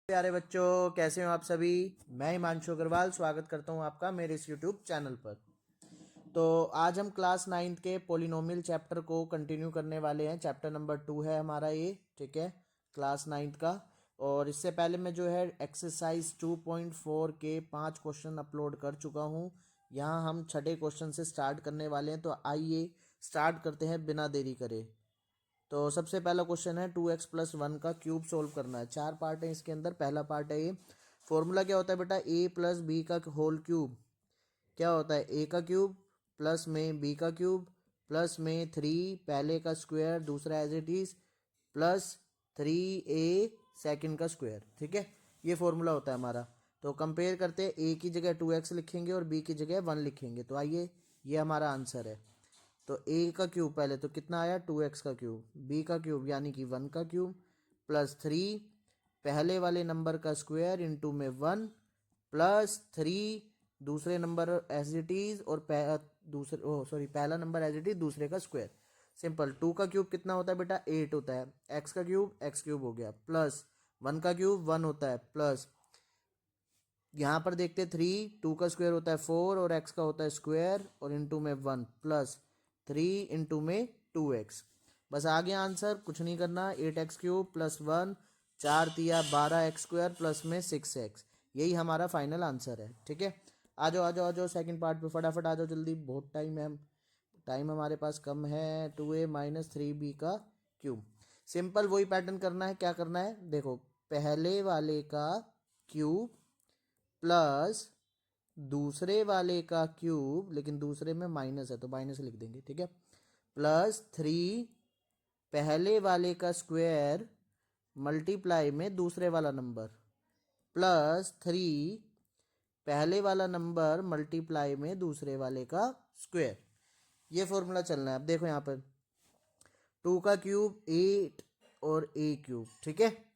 प्यारे बच्चों, कैसे हो आप सभी। मैं हिमांशु अग्रवाल स्वागत करता हूं आपका मेरे इस यूट्यूब चैनल पर। तो आज हम क्लास 9th के पोलिनोमियल चैप्टर को कंटिन्यू करने वाले हैं। चैप्टर नंबर 2 है हमारा ये, ठीक है, क्लास 9th का। और इससे पहले मैं जो है एक्सरसाइज 2.4 के 5 क्वेश्चन अपलोड कर चुका हूं। यहाँ हम छठे क्वेश्चन से स्टार्ट करने वाले हैं, तो आइए स्टार्ट करते हैं बिना देरी करे। तो सबसे पहला क्वेश्चन है 2x+1 का क्यूब सोल्व करना है। 4 पार्ट है इसके अंदर। पहला पार्ट है ये, फॉर्मूला क्या होता है बेटा, a+b का होल क्यूब क्या होता है, a का क्यूब प्लस में b का क्यूब प्लस में 3 पहले का स्क्वायर दूसरा as it is plus 3a second का स्क्वायर, ठीक है। ये फॉर्मूला होता है हमारा। तो कंपेयर करते हैं, a की जगह 2x लिखेंगे और b की जगह 1 लिखेंगे। तो आइए, ये हमारा आंसर है। तो a का क्यूब पहले तो कितना आया, 2x का क्यूब, b का क्यूब यानी कि 1 का क्यूब प्लस 3 पहले वाले नंबर का स्क्वायर इंटू में 1 प्लस 3 दूसरे नंबर एज इट इज और पहला नंबर एज इट इज दूसरे का स्क्वायर। सिंपल। 2 का क्यूब कितना होता है बेटा, 8 होता है। x का क्यूब x क्यूब हो गया प्लस 1 का क्यूब 1 होता है प्लस यहाँ पर देखते 3, 2 का स्क्वायर होता है 4 और x का होता है स्क्वायर और इंटू में 1 प्लस 3 इंटू में 2x। बस आ गया आंसर, कुछ नहीं करना। 8x क्यूब प्लस 1 4 तिया 12x स्क्वायर प्लस में 6x, यही हमारा फाइनल आंसर है, ठीक है। आ जाओ आ जाओ आ जाओ सेकेंड पार्ट पे, फटाफट आ जाओ जल्दी, बहुत टाइम हमारे पास कम है। 2a-3b का क्यूब। सिंपल वही पैटर्न करना है। क्या करना है, देखो, पहले वाले का क्यूब प्लस दूसरे वाले का क्यूब, लेकिन दूसरे में माइनस है तो माइनस लिख देंगे, ठीक है, प्लस 3 पहले वाले का स्क्वायर मल्टीप्लाई में दूसरे वाला नंबर प्लस 3 पहले वाला नंबर मल्टीप्लाई में दूसरे वाले का स्क्वायर। ये फॉर्मूला चलना है। अब देखो यहाँ पर 2 का क्यूब 8 और a क्यूब, ठीक है।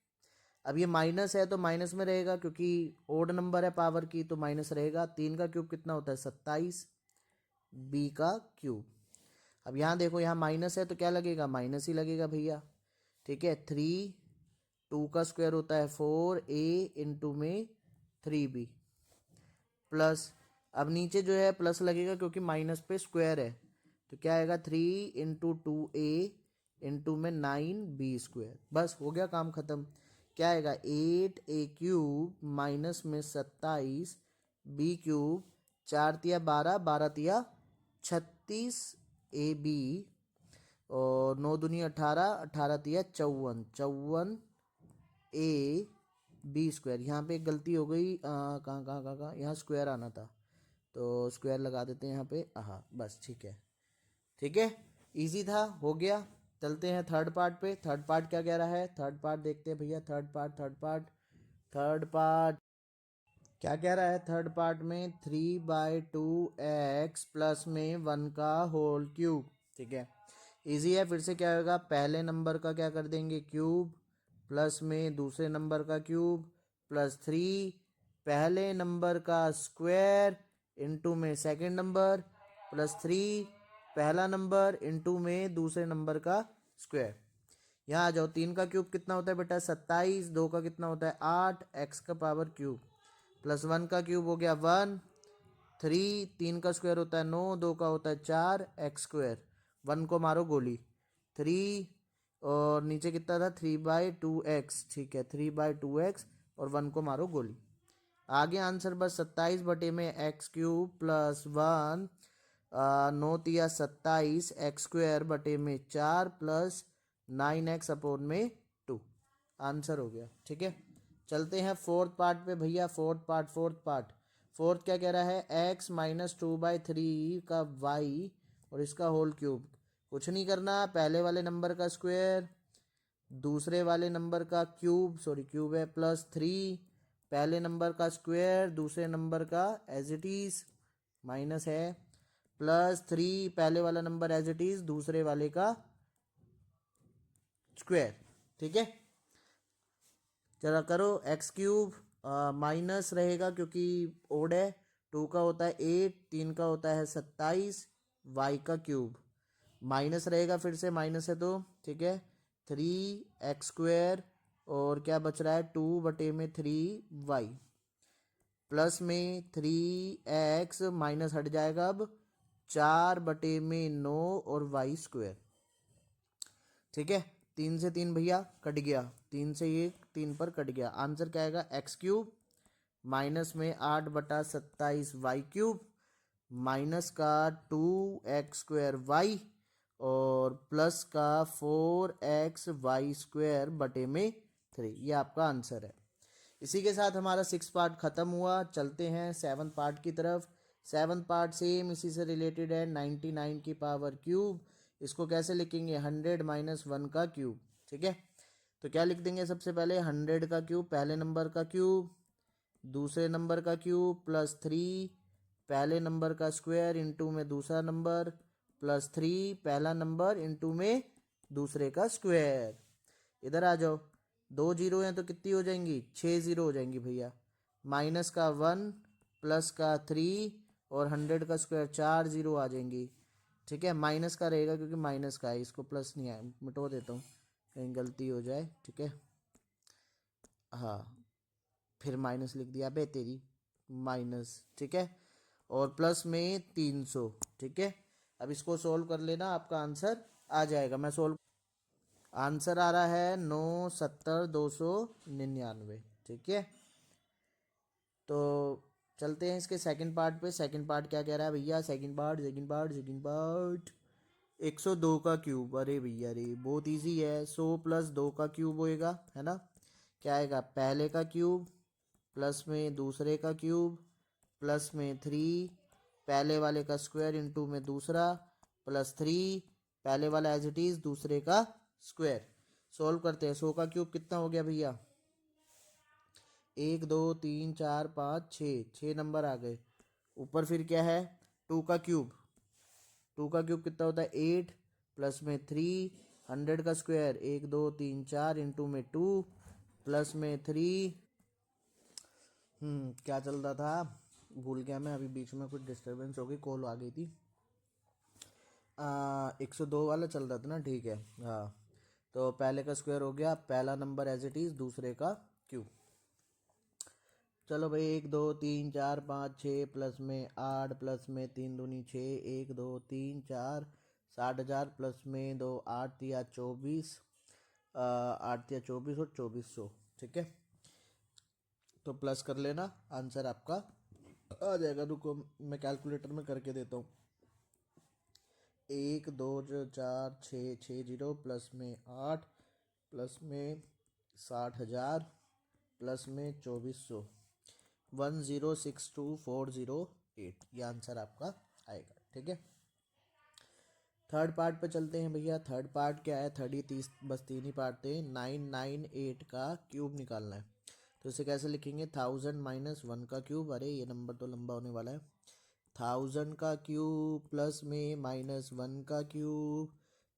अब ये माइनस है तो माइनस में रहेगा, क्योंकि ओड नंबर है पावर की, तो माइनस रहेगा। 3 का क्यूब कितना होता है, 27 b का क्यूब। अब यहाँ देखो, यहाँ माइनस है तो क्या लगेगा, माइनस ही लगेगा भैया, ठीक है। 3 2 का स्क्वायर होता है 4a इंटू में 3b प्लस, अब नीचे जो है प्लस लगेगा क्योंकि माइनस पे स्क्वायर है, तो क्या आएगा 3 इंटू 2a इंटू में 9b स्क्वायर। बस हो गया काम खत्म। क्या आएगा, 8a क्यूब माइनस में 27 b क्यूब 4 तिया 12 12 तिया 36 ab और 9 दूनी 18 18 तिया 54 54 a b स्क्वायर। यहाँ पे एक गलती हो गई, कहाँ कहाँ कहाँ कहाँ, यहाँ स्क्वायर आना था तो स्क्वायर लगा देते हैं यहाँ पे। हाँ बस ठीक है, ठीक है, इजी था, हो गया। चलते हैं थर्ड पार्ट पे। थर्ड पार्ट क्या कह रहा है, थर्ड पार्ट देखते हैं भैया। थर्ड पार्ट क्या कह रहा है। थर्ड पार्ट में 3/2x प्लस में 1 का होल क्यूब, ठीक है, इजी है। फिर से क्या होगा, पहले नंबर का क्या कर देंगे क्यूब प्लस में दूसरे नंबर का क्यूब प्लस 3 पहले नंबर का स्क्वायर इंटू में सेकंड नंबर प्लस 3 पहला नंबर इंटू में दूसरे नंबर का स्क्वायर। यहाँ आ जाओ, 3 का क्यूब कितना होता है बेटा, 27, 2 का कितना होता है 8 x का पावर क्यूब प्लस 1 का क्यूब हो गया 1 3 3 का स्क्वायर होता है 9 2 का होता है 4 x स्क्वायर। 1 को मारो गोली, 3 और नीचे कितना था 3/2x, ठीक है, 3/2x और 1 को मारो गोली। आगे आंसर बस 27 बटे में x क्यूब प्लस 1 9 तिया 27 x स्क्वायर बटे में 4 प्लस 9x अपॉन में 2। आंसर हो गया, ठीक है। चलते हैं फोर्थ पार्ट पे भैया। फोर्थ क्या कह रहा है, x माइनस 2/3 का y और इसका होल क्यूब। कुछ नहीं करना, पहले वाले नंबर का स्क्वायर दूसरे वाले नंबर का क्यूब, क्यूब है, प्लस 3 पहले नंबर का स्क्वायर दूसरे नंबर का एज इट इज माइनस है प्लस 3 पहले वाला नंबर एज इट इज दूसरे वाले का स्क्वायर, ठीक है। चला करो, एक्स क्यूब माइनस रहेगा क्योंकि ओड है, 2 का होता है 8 3 का होता है 27 वाई का क्यूब माइनस रहेगा, फिर से माइनस है तो ठीक है, 3x स्क्वायर और क्या बच रहा है 2/3y प्लस में 3x माइनस हट जाएगा अब 4/9 और y स्क्वायर। ठीक है, 3 से 3 भैया कट गया, 3 से ये 3 पर कट गया। आंसर क्या आएगा x³ माइनस में 8/27y³ माइनस का 2x² और प्लस का 4xy²/3। ये आपका आंसर है। इसी के साथ हमारा 6 पार्ट खत्म हुआ। चलते हैं 7 पार्ट की तरफ। 7 पार्ट सेम इसी से रिलेटेड है, 99³ इसको कैसे लिखेंगे 100 - 1 का क्यूब। ठीक है, तो क्या लिख देंगे सबसे पहले 100 का क्यूब पहले नंबर का क्यूब दूसरे नंबर का क्यूब प्लस 3 पहले नंबर का स्क्वायर इंटू में दूसरा नंबर प्लस 3 पहला नंबर इंटू में दूसरे का स्क्वायर। इधर आ जाओ, 2 जीरो हैं तो कितनी हो जाएंगी 6 जीरो हो जाएंगी भैया। माइनस का 1 प्लस का 3 और 100 का स्क्वायर 4 जीरो आ जाएंगी। ठीक है, माइनस का रहेगा क्योंकि माइनस का है, इसको प्लस नहीं आया, मिटो देता हूँ कहीं गलती हो जाए। ठीक है, हाँ फिर माइनस लिख दिया बे तेरी माइनस। ठीक है, और प्लस में 300। ठीक है, अब इसको सोल्व कर लेना, आपका आंसर आ जाएगा। मैं सोल्व आंसर आ रहा है 970,299। ठीक है, तो चलते हैं इसके सेकंड पार्ट पे। सेकंड पार्ट क्या कह रहा है भैया, सेकंड पार्ट 102 का क्यूब। अरे भैया अरे बहुत इजी है, 100 + 2 का क्यूब होएगा, है ना। क्या आएगा पहले का क्यूब प्लस में दूसरे का क्यूब प्लस में 3 पहले वाले का स्क्वायर इंटू में दूसरा प्लस 3 पहले वाला एज इट इज दूसरे का स्क्वायर। सोल्व करते हैं। 100 का क्यूब कितना हो गया भैया 1 2 3 4 5 6 नंबर आ गए। ऊपर फिर क्या है 2 का क्यूब कितना होता है 8 प्लस में 3 100 का स्क्वायर 1 2 3 4 इंटू में 2 प्लस में 3। क्या चल रहा था भूल गया मैं, अभी बीच में कुछ डिस्टरबेंस हो गई, कॉल आ गई थी। 102 वाला चल रहा था ना। ठीक है, हाँ तो पहले का स्क्वायर हो गया पहला नंबर एज इट इज दूसरे का क्यूब। चलो भाई 1 2 3 4 5 6 प्लस में 8 प्लस में 3 दूनी 6 1 2 3 4 60,000 प्लस में 2 8 तिया 24 8 तिया 24 और 2400। ठीक है, तो प्लस कर लेना, आंसर आपका आ जाएगा। रुको मैं कैलकुलेटर में करके देता हूँ। 1 2 4 6 जीरो प्लस में 8 प्लस में 60,000 प्लस में 2400 1062408। ये आंसर आपका आएगा। ठीक है, थर्ड पार्ट पे चलते हैं भैया। थर्ड पार्ट क्या है 30 बस 3 ही पार्ट थे। 998 का क्यूब निकालना है, तो इसे कैसे लिखेंगे 1000 - 1 का क्यूब। अरे ये नंबर तो लंबा होने वाला है। 1000 का क्यूब प्लस में -1 का क्यूब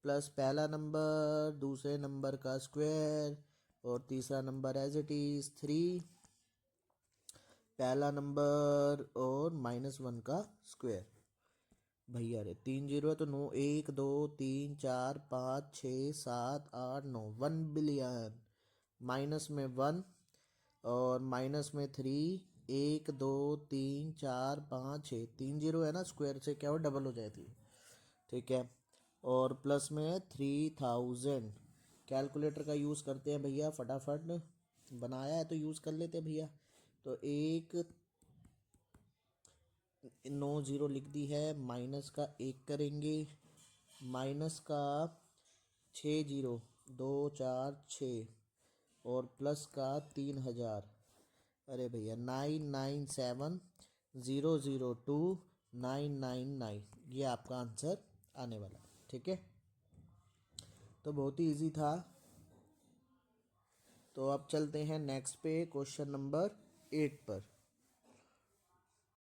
प्लस पहला नंबर दूसरे नंबर का स्क्वायर और तीसरा नंबर एज इट इज 3 पहला नंबर और -1 का स्क्वायर। भैया रे 3 जीरो है तो 9 1 2 3 4 5 6 7 8 9 1 बिलियन माइनस में 1 और माइनस में 3 1 2 3 4 5 6 3 जीरो है ना, स्क्वायर से क्या हो डबल हो जाती है। ठीक है, और प्लस में 3000। कैलकुलेटर का यूज़ करते हैं भैया, फटाफट बनाया है तो यूज़ कर लेते हैं भैया। तो 9 जीरो लिख दी है, माइनस का 1 करेंगे माइनस का 6 जीरो 2 4 6 और प्लस का 3000। अरे भैया 99700299। ये आपका आंसर आने वाला है। ठीक है, तो बहुत ही इजी था। तो अब चलते हैं नेक्स्ट पे क्वेश्चन नंबर 8 पर।